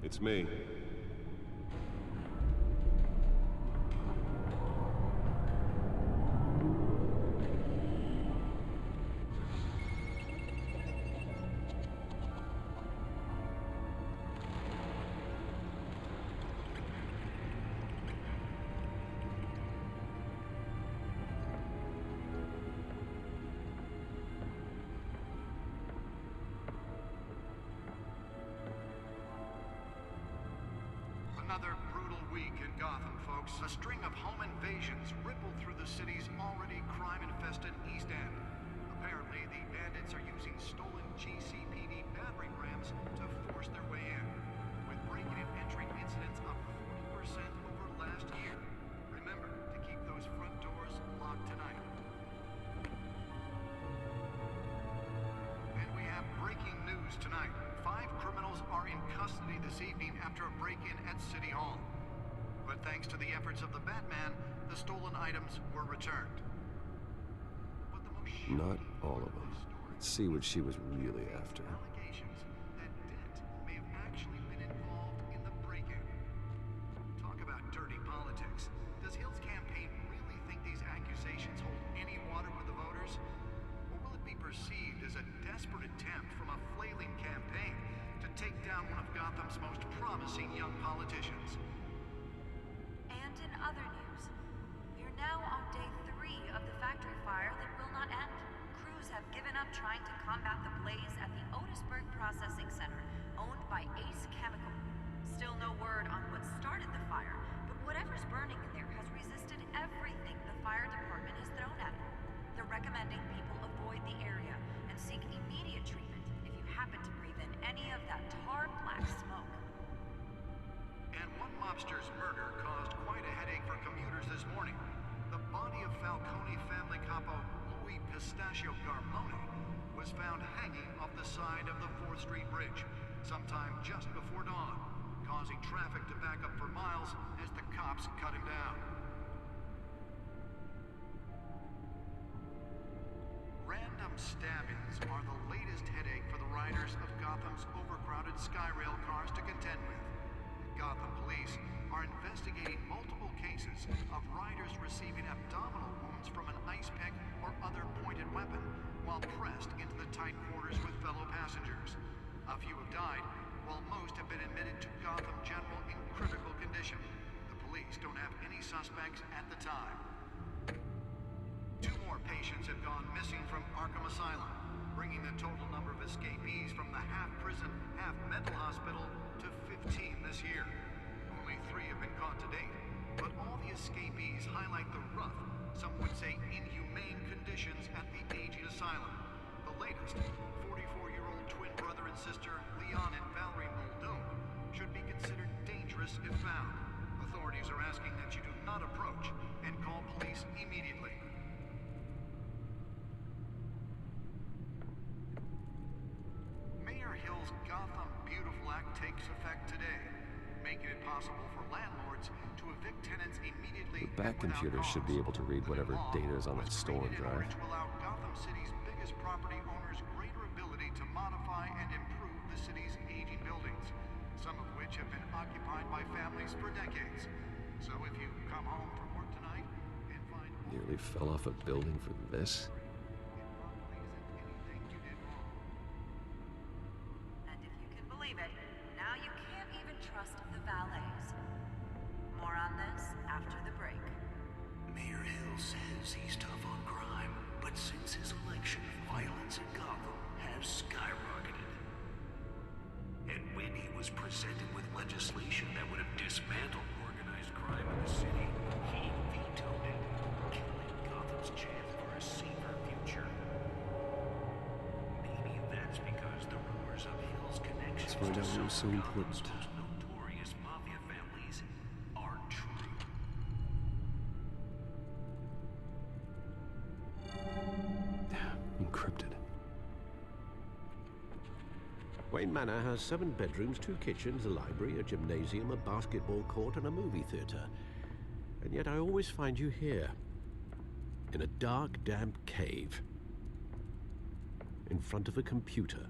It's me. Another brutal week in Gotham, folks. A string of home invasions rippled through the city's already crime-infested East End. Apparently, the bandits are using stolen GCPD battering rams to force their way in, with breaking and entering incidents up 40% over last year. Remember to keep those front doors locked tonight. And we have breaking news tonight. 5 criminals are in custody this evening after a break-in at City Hall. But thanks to the efforts of the Batman, the stolen items were returned. But the most Not all of them. Let's see what she was really after. allegations that Dent may have actually been involved in the break-in. Talk about dirty politics. Does Hill's campaign really think these accusations hold any water with the voters? Or will it be perceived as a desperate attempt from a flailing campaign to take down one of Gotham's most promising young politicians? And in other news, we're now on day 3 of the factory fire that will not end. Crews have given up trying to combat the blaze at the Otisburg Processing Center, owned by Ace Chemical. Still no word on what started the fire, but whatever's burning in there has resisted everything the fire department has thrown at it. They're recommending people avoid the area and seek immediate treatment if you happen to breathe in any of that tar black smoke. And one mobster's murder caused quite a headache for commuters this morning. The body of Falcone family capo Louis Pistachio Garmone was found hanging off the side of the 4th Street Bridge sometime just before dawn, causing traffic to back up for miles as the cops cut him down. Random stabbings are the latest headache for the riders of Gotham's overcrowded Skyrail cars to contend with. Gotham police are investigating multiple cases of riders receiving abdominal wounds from an ice pick or other pointed weapon while pressed into the tight quarters with fellow passengers. A few have died, while most have been admitted to Gotham General in critical condition. The police don't have any suspects at the time. 2 more patients have gone missing from Arkham Asylum, bringing the total number of escapees from the half-prison, half-mental hospital to 15 this year. Only 3 have been caught to date, but all the escapees highlight the rough, some would say inhumane conditions at the aging asylum. The latest, 44-year-old twin brother and sister Leon and Valerie Muldoon, should be considered dangerous if found. Authorities are asking that you do not approach and call police immediately. Mayor Hill's Gotham Beautiful Act takes effect today, making it possible for landlords to evict tenants immediately. The back computer should be able to read whatever data is on that storm drive. To allow Gotham City's biggest property owners greater ability to modify and improve the city's aging buildings, some of which have been occupied by families for decades. So if you come home from work tonight and find Nearly fell off a building for this. it probably isn't anything you did wrong. And if you can believe it, now you can't even trust the valets. More on this after the break. Mayor Hill says he's tough on crime, but since his election, violence in Gotham has skyrocketed. And when he was presented with legislation that would have dismantled organized crime in the city, he vetoed it, killing Gotham's chance for a safer future. Maybe that's because the rumors of Hill's connections Let's find to out some what's so of important. Gotham's most notorious mafia families are true. Encrypted. Wayne Manor has 7 bedrooms, 2 kitchens, a library, a gymnasium, a basketball court, and a movie theater. And yet I always find you here, in a dark, damp cave, in front of a computer.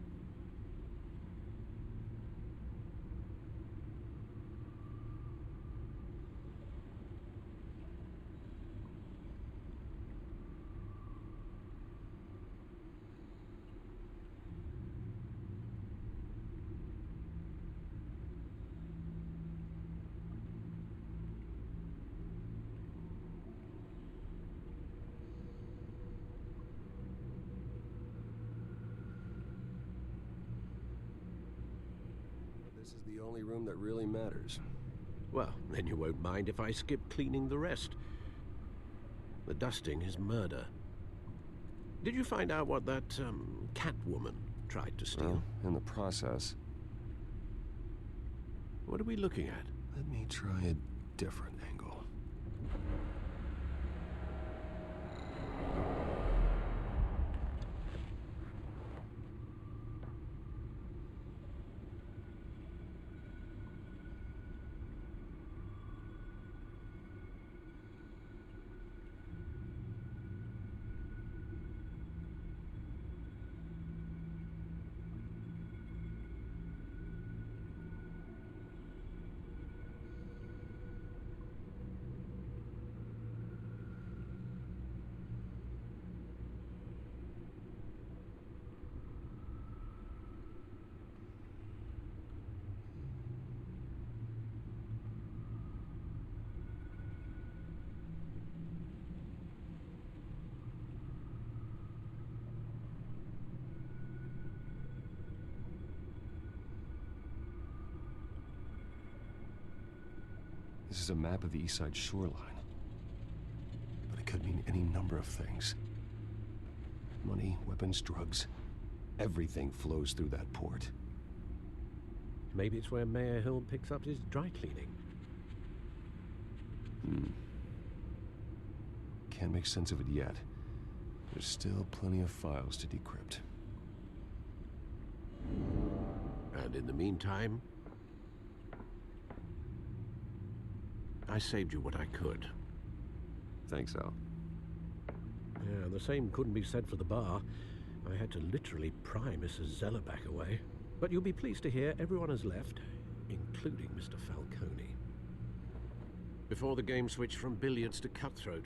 This is the only room that really matters. Well, then you won't mind if I skip cleaning the rest. The dusting is murder. Did you find out what that, cat woman tried to steal? Well, in the process. What are we looking at? Let me try a different angle. This is a map of the east side shoreline. But it could mean any number of things. Money, weapons, drugs. Everything flows through that port. Maybe it's where Mayor Hill picks up his dry cleaning. Can't make sense of it yet. There's still plenty of files to decrypt. And in the meantime, I saved you what I could. Thanks, Al. Yeah, the same couldn't be said for the bar. I had to literally pry Mrs. Zellerback away. But you'll be pleased to hear everyone has left, including Mr. Falcone. Before the game switched from billiards to cutthroat.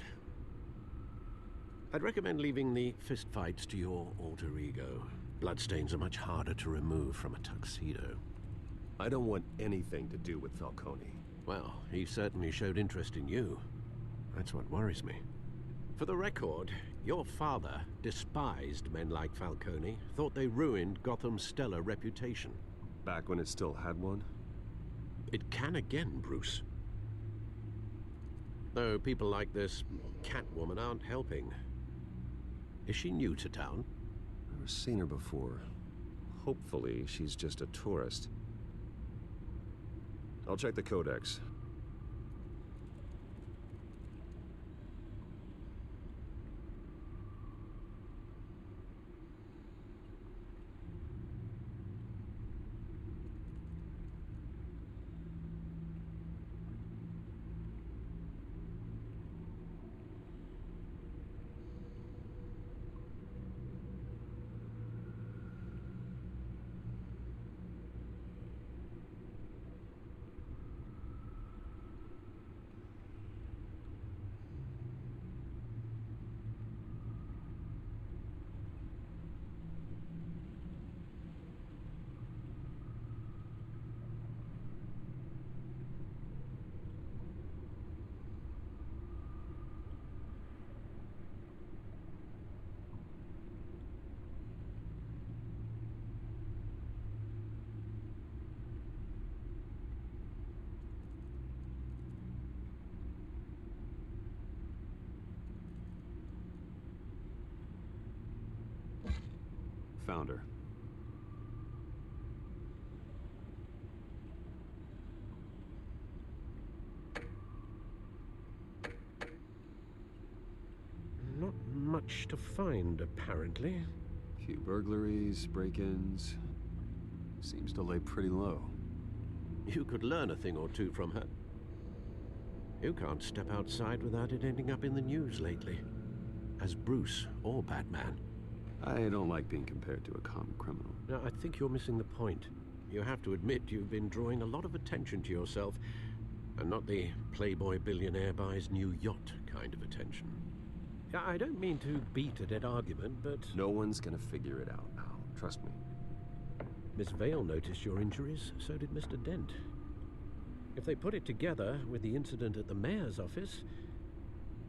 I'd recommend leaving the fistfights to your alter ego. Bloodstains are much harder to remove from a tuxedo. I don't want anything to do with Falcone. Well, he certainly showed interest in you. That's what worries me. For the record, your father despised men like Falcone, thought they ruined Gotham's stellar reputation. Back when it still had one? It can again, Bruce. Though people like this Catwoman aren't helping. Is she new to town? Never seen her before. Hopefully, she's just a tourist. I'll check the codex. Found her. Not much to find, apparently. Few burglaries, break-ins. Seems to lay pretty low. You could learn a thing or two from her. You can't step outside without it ending up in the news lately. As Bruce or Batman. I don't like being compared to a common criminal. Now, I think you're missing the point. You have to admit you've been drawing a lot of attention to yourself, and not the playboy billionaire buys new yacht kind of attention. I don't mean to beat a dead argument, but... No one's gonna figure it out, Al. Trust me. Miss Vale noticed your injuries, so did Mr. Dent. If they put it together with the incident at the mayor's office,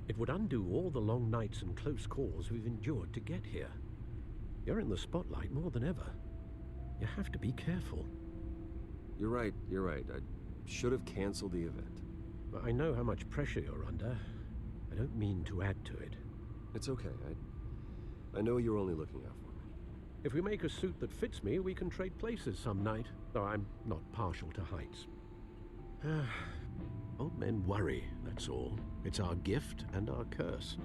it would undo all the long nights and close calls we've endured to get here. You're in the spotlight more than ever. You have to be careful. You're right, you're right. I should have canceled the event. I know how much pressure you're under. I don't mean to add to it. It's okay. I know you're only looking out for me. If we make a suit that fits me, we can trade places some night. Though I'm not partial to heights. Old men worry, that's all. It's our gift and our curse.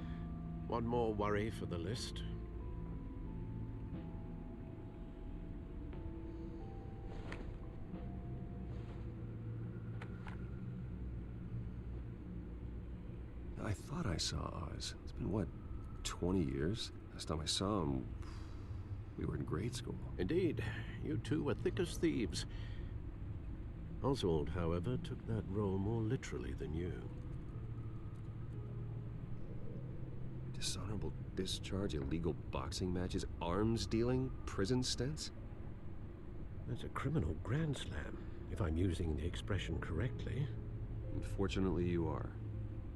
One more worry for the list. I thought I saw Oz. It's been, what, 20 years? Last time I saw him, we were in grade school. Indeed, you two were thick as thieves. Oswald, however, took that role more literally than you. Dishonorable discharge, illegal boxing matches, arms dealing, prison stints? That's a criminal grand slam, if I'm using the expression correctly. Unfortunately, you are.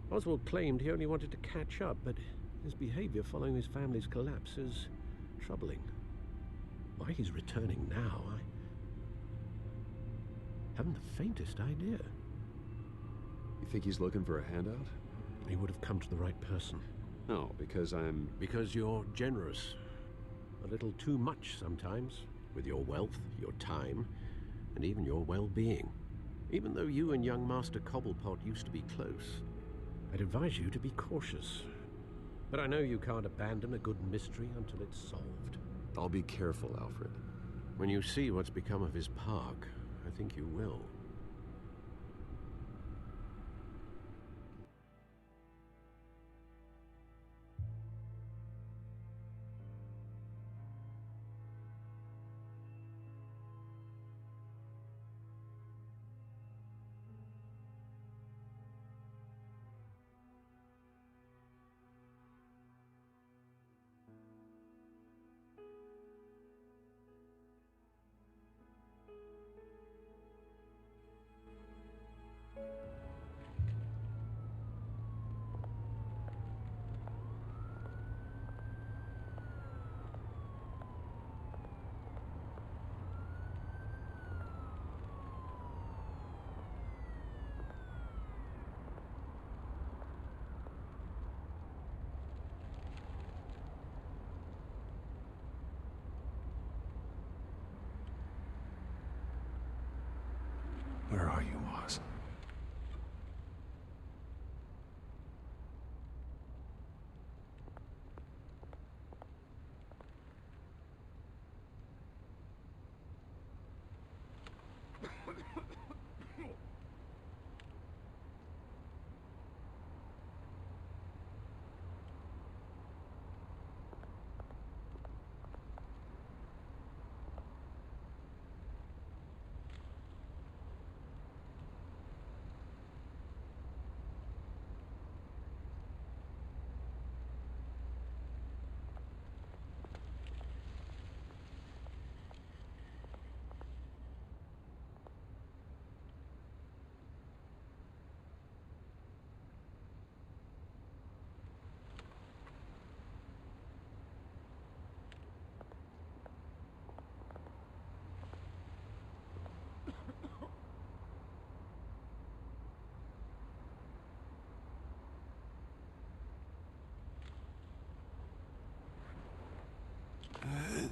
Oswald claimed he only wanted to catch up, but his behavior following his family's collapse is troubling. Why he's returning now, I haven't the faintest idea. You think he's looking for a handout? He would have come to the right person. No, because I'm... Because you're generous. A little too much sometimes, with your wealth, your time, and even your well-being. Even though you and young Master Cobblepot used to be close, I'd advise you to be cautious. But I know you can't abandon a good mystery until it's solved. I'll be careful, Alfred. When you see what's become of his park, I think you will. Where are you, Oz?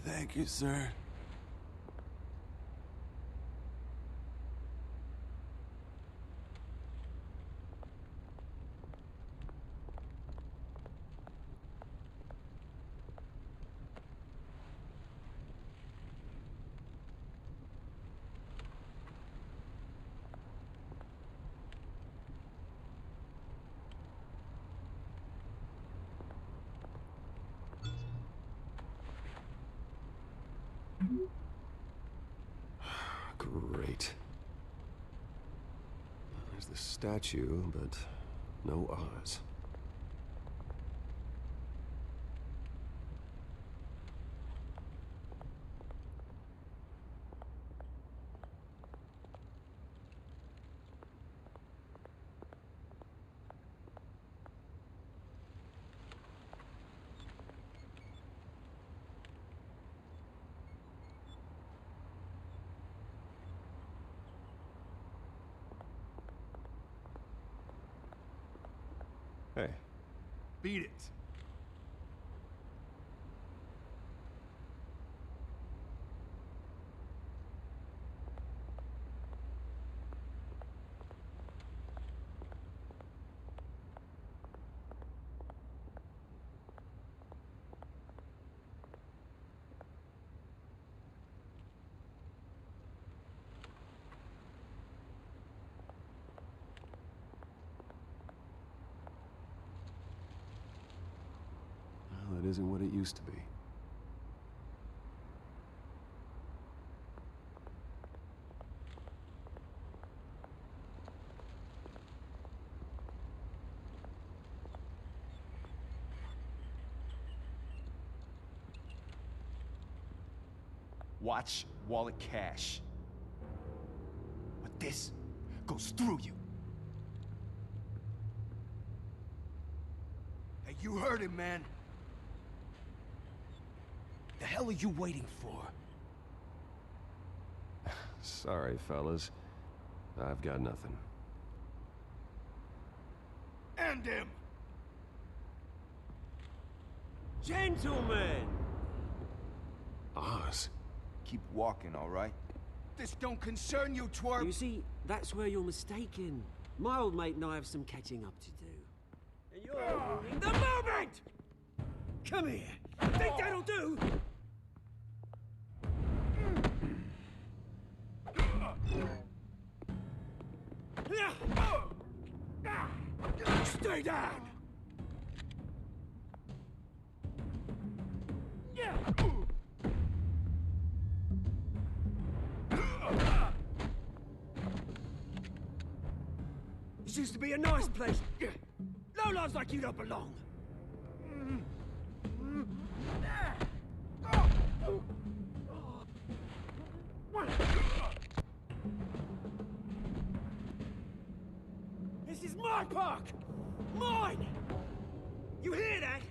Thank you, sir. Great. There's the statue, but no Oz. Hey. Beat it. Well, it isn't what it used to be. Watch wallet cash. But this goes through you. Hey, you heard him, man. The hell are you waiting for? Sorry, fellas. I've got nothing. End him! Gentlemen! Oz? Keep walking, all right? This don't concern you, twerp! You see, that's where you're mistaken. My old mate and I have some catching up to do. And you're ruining the moment! Come here! Think that'll do? Stay down! This used to be a nice place. Lowlifes like you don't belong. This is my park! Mine! You hear that?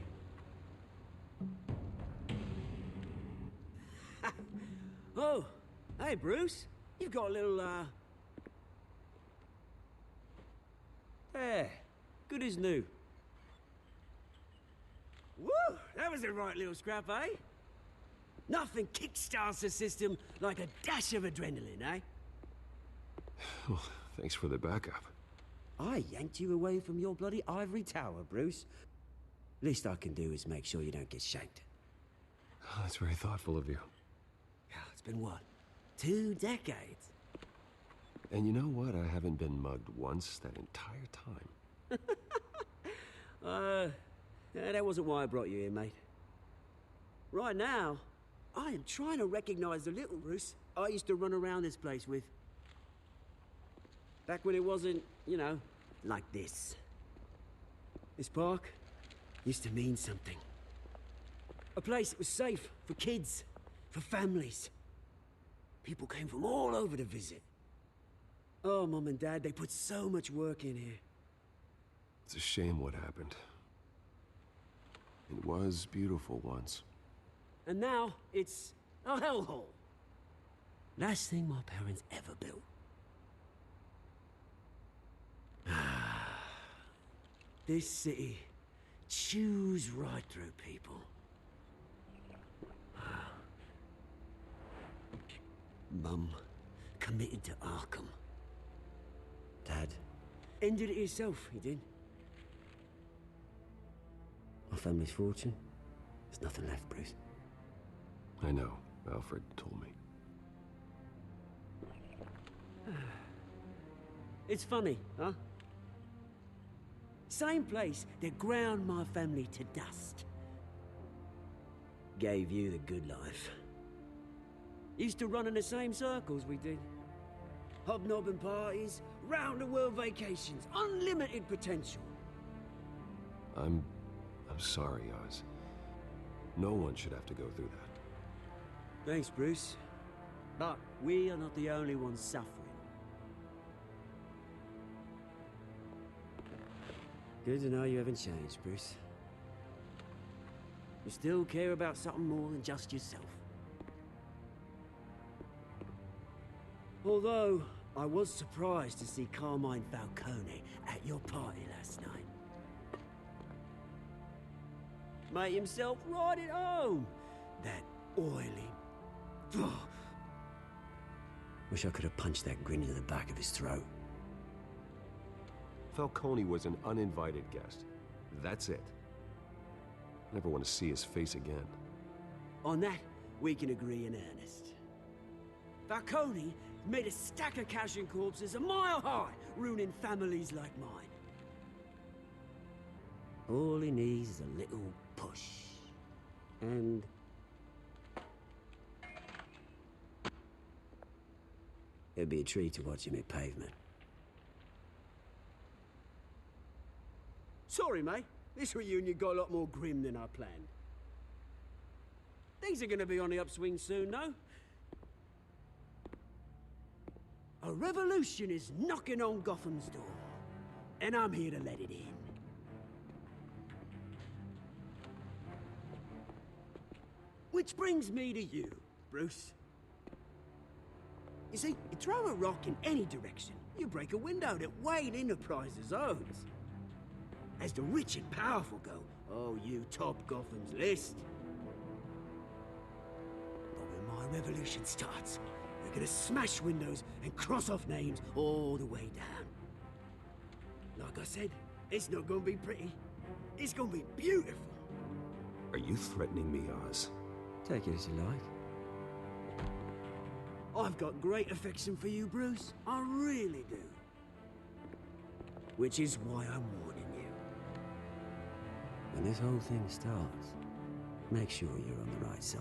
Oh, hey Bruce. You've got a little, There. Good as new. Woo! That was a right little scrap, eh? Nothing kickstarts the system like a dash of adrenaline, eh? Well, thanks for the backup. I yanked you away from your bloody ivory tower, Bruce. Least I can do is make sure you don't get shanked. Oh, that's very thoughtful of you. It's been what? 2 decades? And you know what? I haven't been mugged once that entire time. That wasn't why I brought you here, mate. Right now, I am trying to recognize the little Bruce I used to run around this place with. Back when it wasn't, you know, like this. This park used to mean something. A place that was safe for kids, for families. People came from all over to visit. Oh, Mum and Dad, they put so much work in here. It's a shame what happened. It was beautiful once. And now, it's a hellhole. Last thing my parents ever built. This city chews right through people. Mum committed to Arkham. Dad ended it himself, he did. My family's fortune, there's nothing left, Bruce. I know. Alfred told me. It's funny, huh? Same place that ground my family to dust. Gave you the good life. Used to run in the same circles we did. Hobnobbing parties, round-the-world vacations, unlimited potential. I'm sorry, Oz. No one should have to go through that. Thanks, Bruce. But we are not the only ones suffering. Good to know you haven't changed, Bruce. You still care about something more than just yourself. Although, I was surprised to see Carmine Falcone at your party last night. made himself right at home. That oily... Wish I could have punched that grin into the back of his throat. Falcone was an uninvited guest. That's it. Never want to see his face again. On that, we can agree in earnest. Falcone made a stack of cash and corpses a mile high, ruining families like mine. All he needs is a little push. And... it'd be a treat to watch him hit pavement. Sorry, mate. This reunion got a lot more grim than I planned. Things are gonna be on the upswing soon, though. A revolution is knocking on Gotham's door, and I'm here to let it in. Which brings me to you, Bruce. You see, you throw a rock in any direction, you break a window that Wayne Enterprises owns. As the rich and powerful go, oh, you top Gotham's list. But when my revolution starts, we're gonna smash windows and cross off names all the way down. Like I said, it's not gonna be pretty. It's gonna be beautiful. Are you threatening me, Oz? Take it as you like. I've got great affection for you, Bruce. I really do. Which is why I'm warning you. When this whole thing starts, make sure you're on the right side.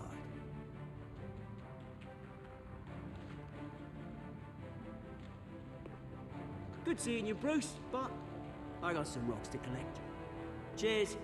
Good seeing you, Bruce, but I got some rocks to collect. Cheers.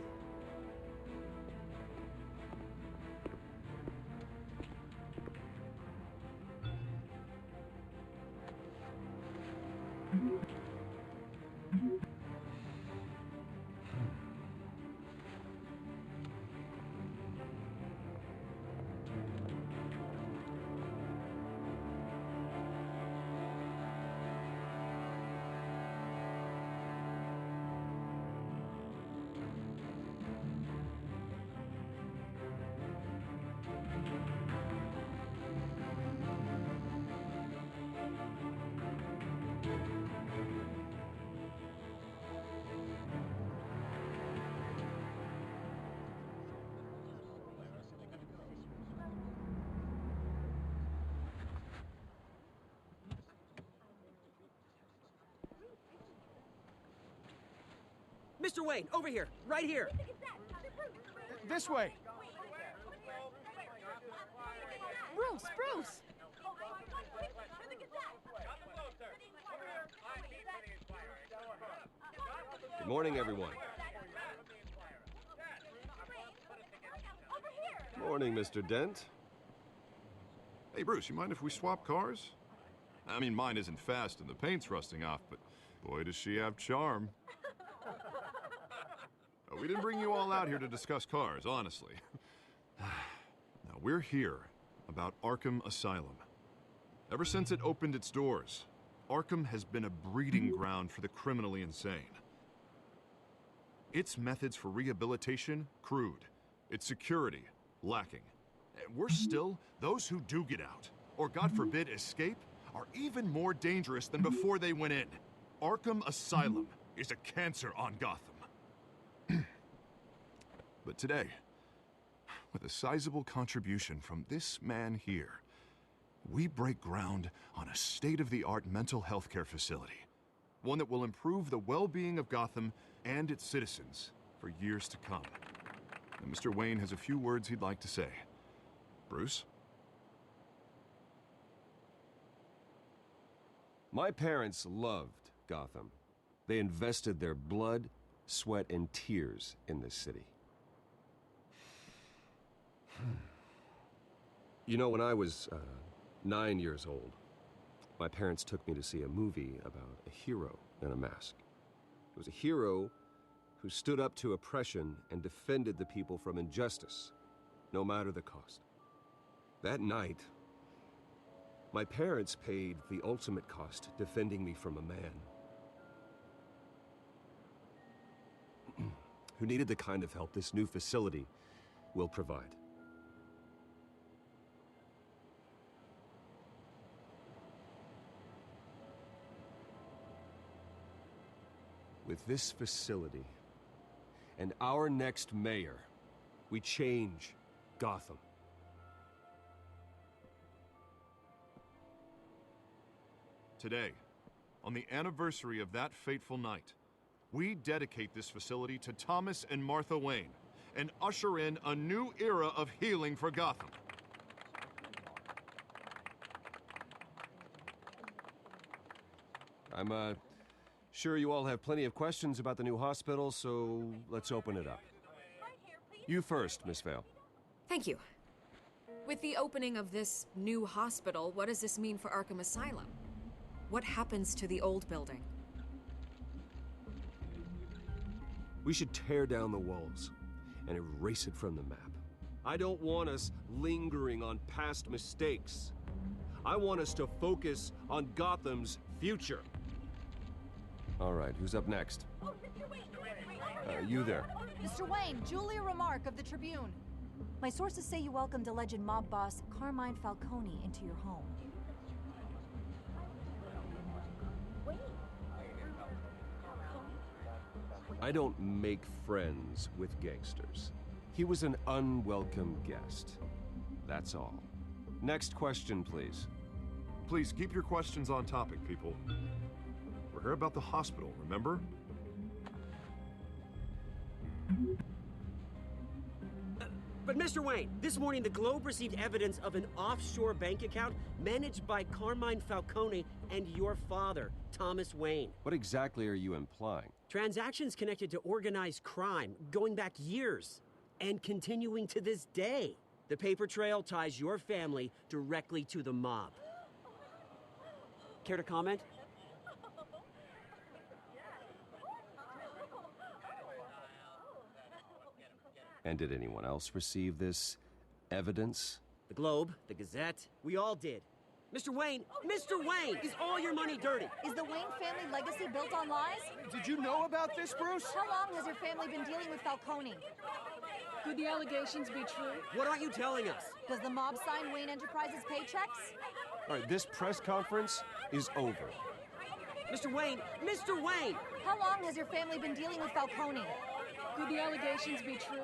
Mr. Wayne, over here, right here. This way. Bruce! Good morning, everyone. Morning, Mr. Dent. Hey, Bruce, you mind if we swap cars? I mean, mine isn't fast and the paint's rusting off, but boy, does she have charm. We didn't bring you all out here to discuss cars, honestly. Now, we're here about Arkham Asylum. Ever since it opened its doors, Arkham has been a breeding ground for the criminally insane. Its methods for rehabilitation, crude. Its security, lacking. And worse still, those who do get out, or God forbid escape, are even more dangerous than before they went in. Arkham Asylum is a cancer on Gotham. But today, with a sizable contribution from this man here, we break ground on a state-of-the-art mental health care facility. One that will improve the well-being of Gotham and its citizens for years to come. And Mr. Wayne has a few words he'd like to say. Bruce? My parents loved Gotham. They invested their blood, sweat, and tears in this city. You know, when I was 9 years old, my parents took me to see a movie about a hero in a mask. It was a hero who stood up to oppression and defended the people from injustice, no matter the cost. That night, my parents paid the ultimate cost defending me from a man who needed the kind of help this new facility will provide. With this facility and our next mayor, we change Gotham. Today, on the anniversary of that fateful night, we dedicate this facility to Thomas and Martha Wayne and usher in a new era of healing for Gotham. I'm sure you all have plenty of questions about the new hospital, so let's open it up. You first, Miss Vale. Thank you. With the opening of this new hospital, what does this mean for Arkham Asylum? What happens to the old building? We should tear down the walls and erase it from the map. I don't want us lingering on past mistakes. I want us to focus on Gotham's future. All right, who's up next? You there. Mr. Wayne, Julia Remark of the Tribune. My sources say you welcomed alleged mob boss Carmine Falcone into your home. I don't make friends with gangsters. He was an unwelcome guest. That's all. Next question, please. Please keep your questions on topic, people. We're here about the hospital, remember? But Mr. Wayne, this morning the Globe received evidence of an offshore bank account managed by Carmine Falcone and your father, Thomas Wayne. What exactly are you implying? Transactions connected to organized crime going back years and continuing to this day. The paper trail ties your family directly to the mob. Care to comment? And did anyone else receive this evidence? The Globe, the Gazette, we all did. Mr. Wayne, is all your money dirty? Is the Wayne family legacy built on lies? Did you know about this, Bruce? How long has your family been dealing with Falcone? Could the allegations be true? What aren't you telling us? Does the mob sign Wayne Enterprises paychecks? All right, this press conference is over. Mr. Wayne! How long has your family been dealing with Falcone? Could the allegations be true?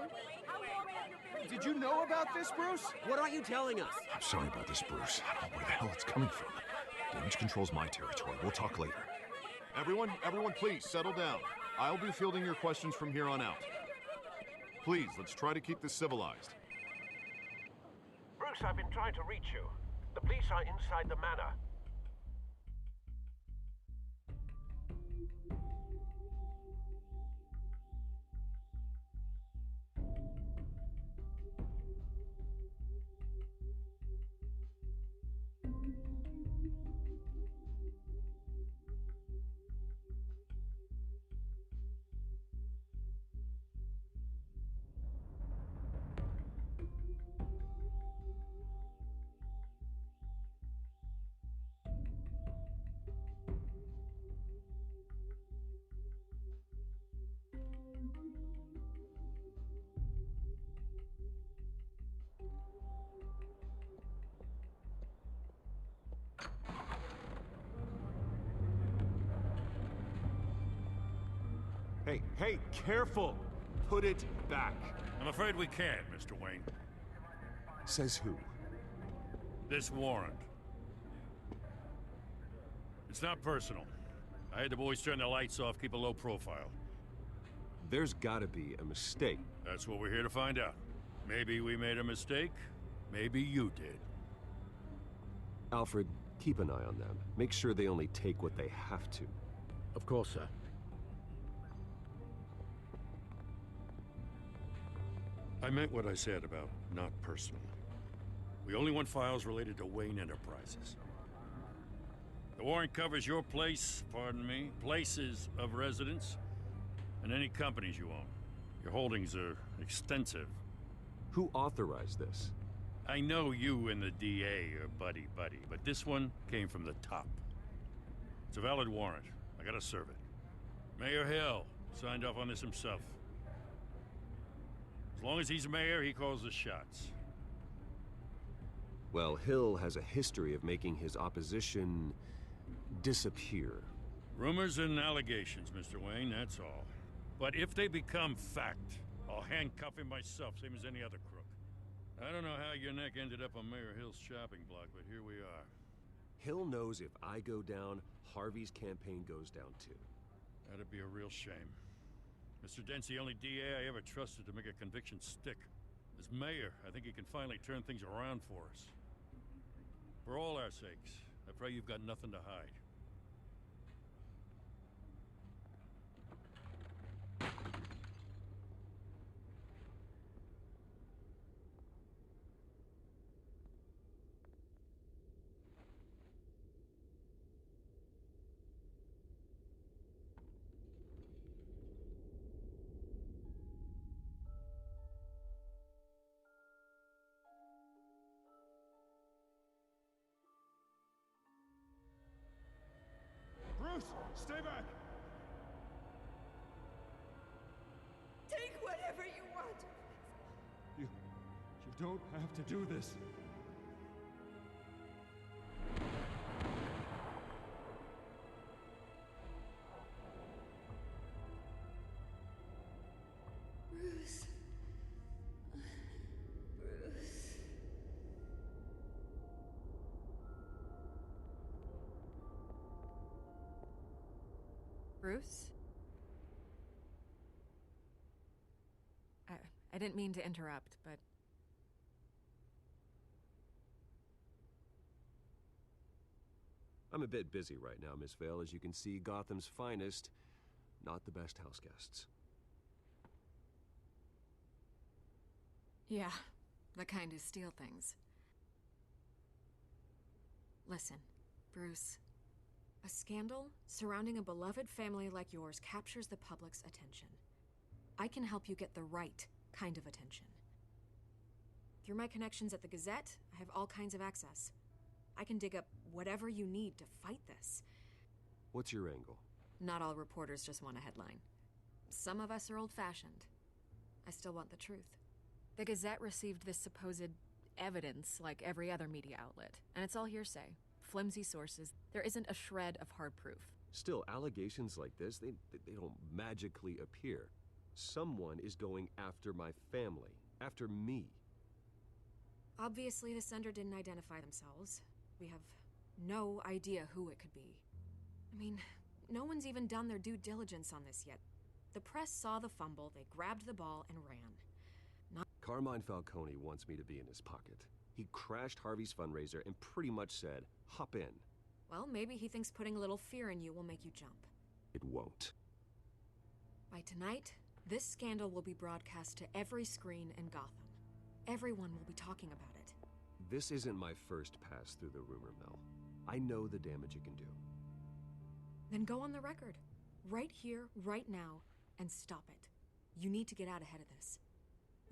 Did you know about this, Bruce? What aren't you telling us? I'm sorry about this, Bruce. I don't know where the hell it's coming from. Damage control's my territory. We'll talk later. Everyone, please, settle down. I'll be fielding your questions from here on out. Please, let's try to keep this civilized. Bruce, I've been trying to reach you. The police are inside the manor. Hey, careful! Put it back. I'm afraid we can't, Mr. Wayne. Says who? This warrant. It's not personal. I had the boys turn the lights off, keep a low profile. There's gotta be a mistake. That's what we're here to find out. Maybe we made a mistake, maybe you did. Alfred, keep an eye on them. Make sure they only take what they have to. Of course, sir. I meant what I said about not personal. We only want files related to Wayne Enterprises. The warrant covers your place, pardon me, places of residence, and any companies you own. Your holdings are extensive. Who authorized this? I know you and the DA are buddy-buddy, but this one came from the top. It's a valid warrant. I gotta serve it. Mayor Hill signed off on this himself. long as he's mayor, he calls the shots. Well, Hill has a history of making his opposition disappear. Rumors and allegations, Mr. Wayne, that's all. But if they become fact, I'll handcuff him myself, same as any other crook. I don't know how your neck ended up on Mayor Hill's shopping block, but here we are. Hill knows if I go down, Harvey's campaign goes down too. That'd be a real shame. Mr. Dent's the only DA I ever trusted to make a conviction stick. As mayor, I think he can finally turn things around for us. For all our sakes, I pray you've got nothing to hide. Bruce, stay back! Take whatever you want. You don't have to do this. Bruce. Bruce. Bruce? I didn't mean to interrupt, but... I'm a bit busy right now, Miss Vale. As you can see, Gotham's finest, not the best house guests. Yeah, the kind who steal things. Listen, Bruce. A scandal surrounding a beloved family like yours captures the public's attention. I can help you get the right kind of attention. Through my connections at the Gazette, I have all kinds of access. I can dig up whatever you need to fight this. What's your angle? Not all reporters just want a headline. Some of us are old-fashioned. I still want the truth. The Gazette received this supposed evidence like every other media outlet, and it's all hearsay. Flimsy sources. There isn't a shred of hard proof. Still, allegations like this, they don't magically appear. Someone is going after my family, after me. Obviously, the sender didn't identify themselves. We have no idea who it could be. I mean, no one's even done their due diligence on this yet. The press saw the fumble, they grabbed the ball and ran. Carmine Falcone wants me to be in his pocket. He crashed Harvey's fundraiser and pretty much said, hop in. Well, maybe he thinks putting a little fear in you will make you jump. It won't. By tonight, this scandal will be broadcast to every screen in Gotham. Everyone will be talking about it. This isn't my first pass through the rumor mill. I know the damage it can do. Then go on the record. Right here, right now, and stop it. You need to get out ahead of this.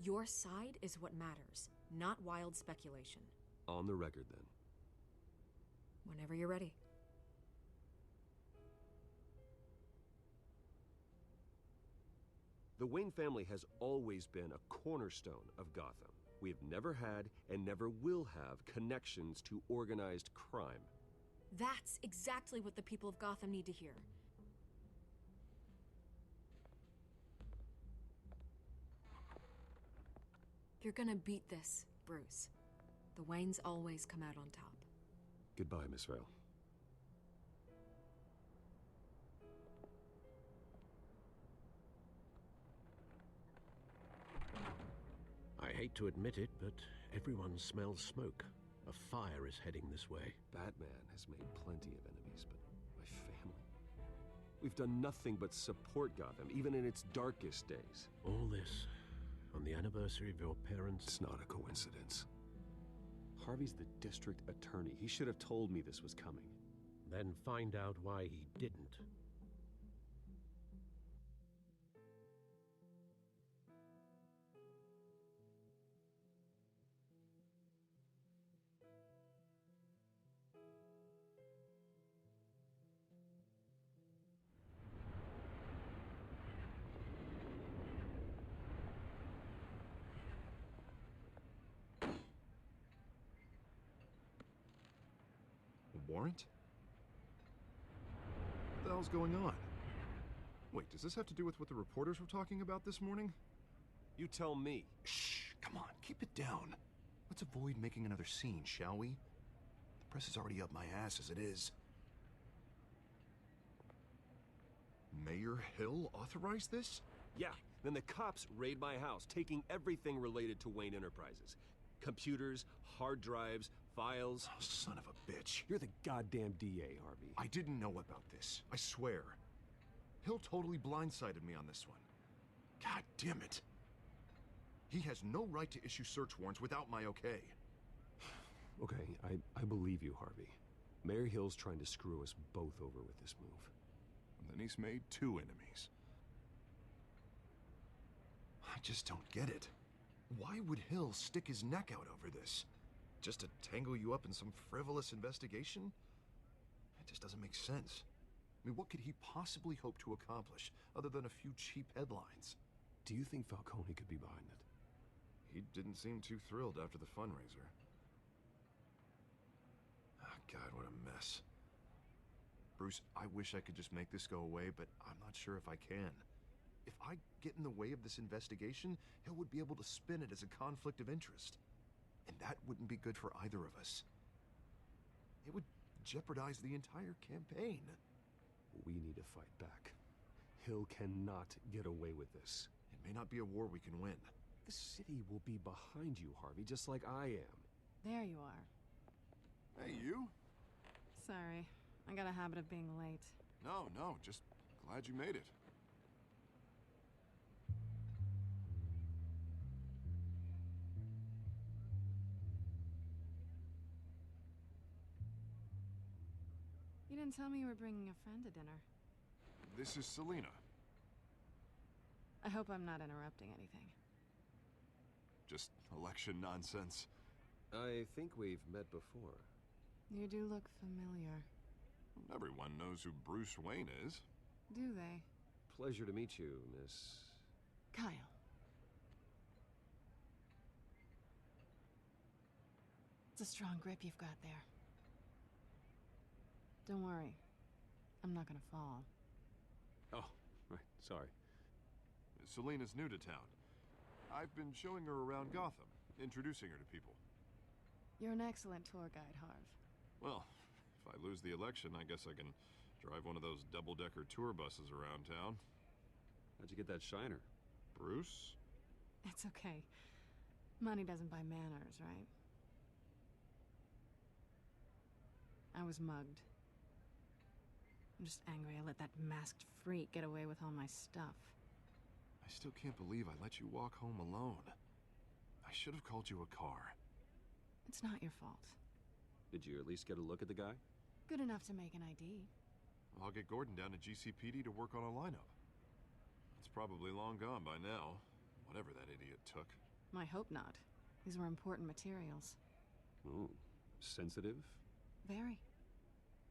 Your side is what matters, not wild speculation. On the record, then. Whenever you're ready. The Wayne family has always been a cornerstone of Gotham. We have never had and never will have connections to organized crime. That's exactly what the people of Gotham need to hear. You're gonna beat this, Bruce. The Waynes always come out on top. Goodbye, Miss Vale. I hate to admit it, but everyone smells smoke. A fire is heading this way. Batman has made plenty of enemies, but my family... We've done nothing but support Gotham, even in its darkest days. All this on the anniversary of your parents'... It's not a coincidence. Harvey's the district attorney. He should have told me this was coming. Then find out why he didn't. warrant? What the hell's going on? Wait, does this have to do with what the reporters were talking about this morning? You tell me. Shh, come on, keep it down. Let's avoid making another scene, shall we? The press is already up my ass as it is. Mayor Hill authorized this? Yeah, then the cops raid my house, taking everything related to Wayne Enterprises. Computers, hard drives, files. Oh, son of a bitch. You're the goddamn DA, Harvey. I didn't know about this, I swear. Hill totally blindsided me on this one. God damn it. He has no right to issue search warrants without my okay. Okay, I believe you, Harvey. Mayor Hill's trying to screw us both over with this move. And then he's made 2 enemies. I just don't get it. Why would Hill stick his neck out over this? Just to tangle you up in some frivolous investigation? It just doesn't make sense. I mean, what could he possibly hope to accomplish other than a few cheap headlines? Do you think Falcone could be behind it? He didn't seem too thrilled after the fundraiser. Oh, God, what a mess. Bruce, I wish I could just make this go away, but I'm not sure if I can. If I get in the way of this investigation, Hill would be able to spin it as a conflict of interest. And that wouldn't be good for either of us. It would jeopardize the entire campaign. We need to fight back. Hill cannot get away with this. It may not be a war we can win. The city will be behind you, Harvey, just like I am. There you are. Hey, you? Sorry. I got a habit of being late. No, just glad you made it. You didn't tell me you were bringing a friend to dinner. This is Selena. I hope I'm not interrupting anything. Just election nonsense. I think we've met before. You do look familiar. Everyone knows who Bruce Wayne is. Do they? Pleasure to meet you, Miss... Kyle. It's a strong grip you've got there. Don't worry. I'm not gonna fall. Oh, right, sorry. Selena's new to town. I've been showing her around Gotham, introducing her to people. You're an excellent tour guide, Harv. Well, if I lose the election, I guess I can drive one of those double-decker tour buses around town. How'd you get that shiner? Bruce? It's okay. Money doesn't buy manners, right? I was mugged. I'm just angry I let that masked freak get away with all my stuff. I still can't believe I let you walk home alone. I should have called you a car. It's not your fault. Did you at least get a look at the guy? Good enough to make an ID. I'll get Gordon down to GCPD to work on a lineup. It's probably long gone by now, whatever that idiot took. I hope not. These were important materials. Ooh, sensitive? Very.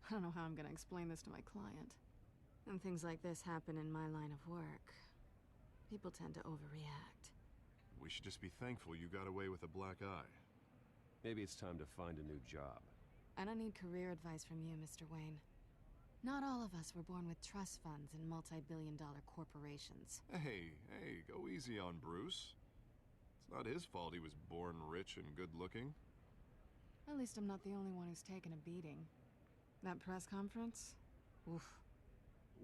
I don't know how I'm gonna explain this to my client. And things like this happen in my line of work. People tend to overreact. We should just be thankful you got away with a black eye. Maybe it's time to find a new job. I don't need career advice from you, Mr. Wayne. Not all of us were born with trust funds and multi-billion-dollar corporations. Hey, go easy on Bruce. It's not his fault he was born rich and good-looking. At least I'm not the only one who's taken a beating. That press conference? Oof.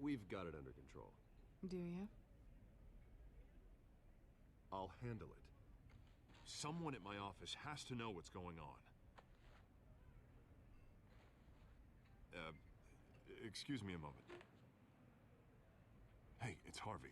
We've got it under control. Do you? I'll handle it. Someone at my office has to know what's going on. Excuse me a moment. Hey, it's Harvey.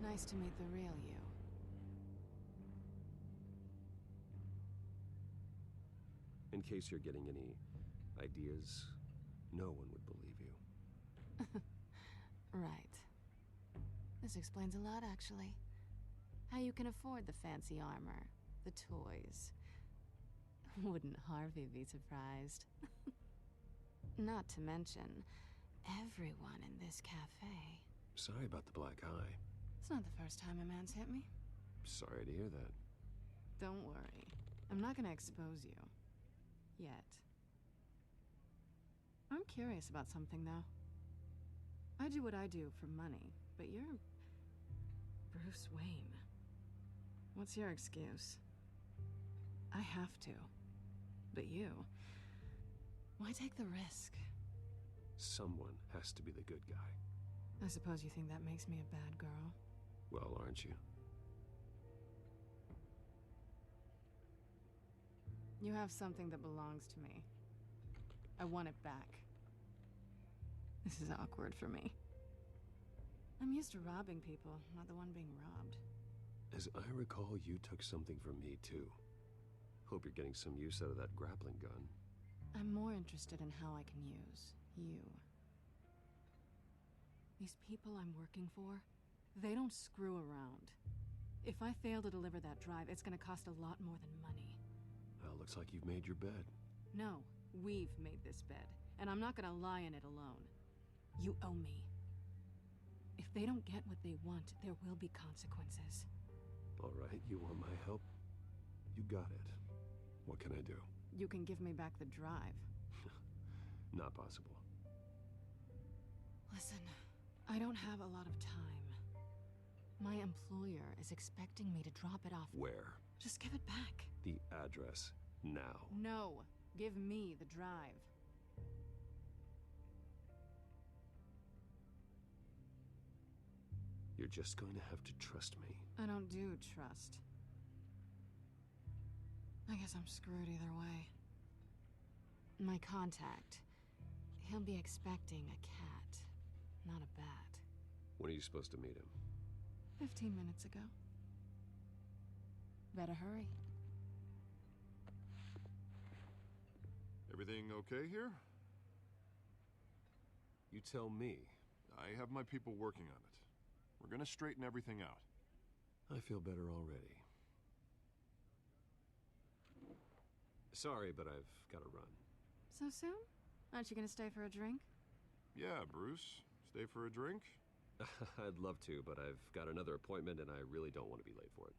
Nice to meet the real you. In case you're getting any ideas, no one would believe you. Right. This explains a lot, actually. How you can afford the fancy armor, the toys. Wouldn't Harvey be surprised? Not to mention, everyone in this cafe. Sorry about the black eye. It's not the first time a man's hit me. Sorry to hear that. Don't worry. I'm not gonna expose you. Yet. I'm curious about something, though. I do what I do for money, but you're Bruce Wayne. What's your excuse? I have to. But you... why take the risk? Someone has to be the good guy. I suppose you think that makes me a bad girl. Well, aren't you? You have something that belongs to me. I want it back. This is awkward for me. I'm used to robbing people, not the one being robbed. As I recall, you took something from me, too. Hope you're getting some use out of that grappling gun. I'm more interested in how I can use you. These people I'm working for, they don't screw around. If I fail to deliver that drive, it's gonna cost a lot more than money. Well, looks like you've made your bed. No, we've made this bed, and I'm not gonna lie in it alone. You owe me. If they don't get what they want, there will be consequences. All right, you want my help? You got it. What can I do? You can give me back the drive. Not possible. Listen, I don't have a lot of time. My employer is expecting me to drop it off. Where? Just give it back. The address, now. No, give me the drive. You're just going to have to trust me. I don't do trust. I guess I'm screwed either way. My contact, he'll be expecting a cat, not a bat. When are you supposed to meet him? 15 minutes ago. Better hurry. Everything okay here? You tell me. I have my people working on it. We're gonna straighten everything out. I feel better already. Sorry, but I've got to run. So soon? Aren't you gonna stay for a drink? Yeah, Bruce. Stay for a drink? I'd love to, but I've got another appointment and I really don't want to be late for it.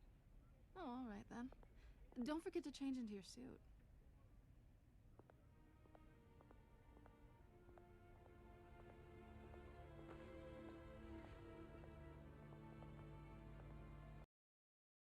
Oh, all right then. Don't forget to change into your suit.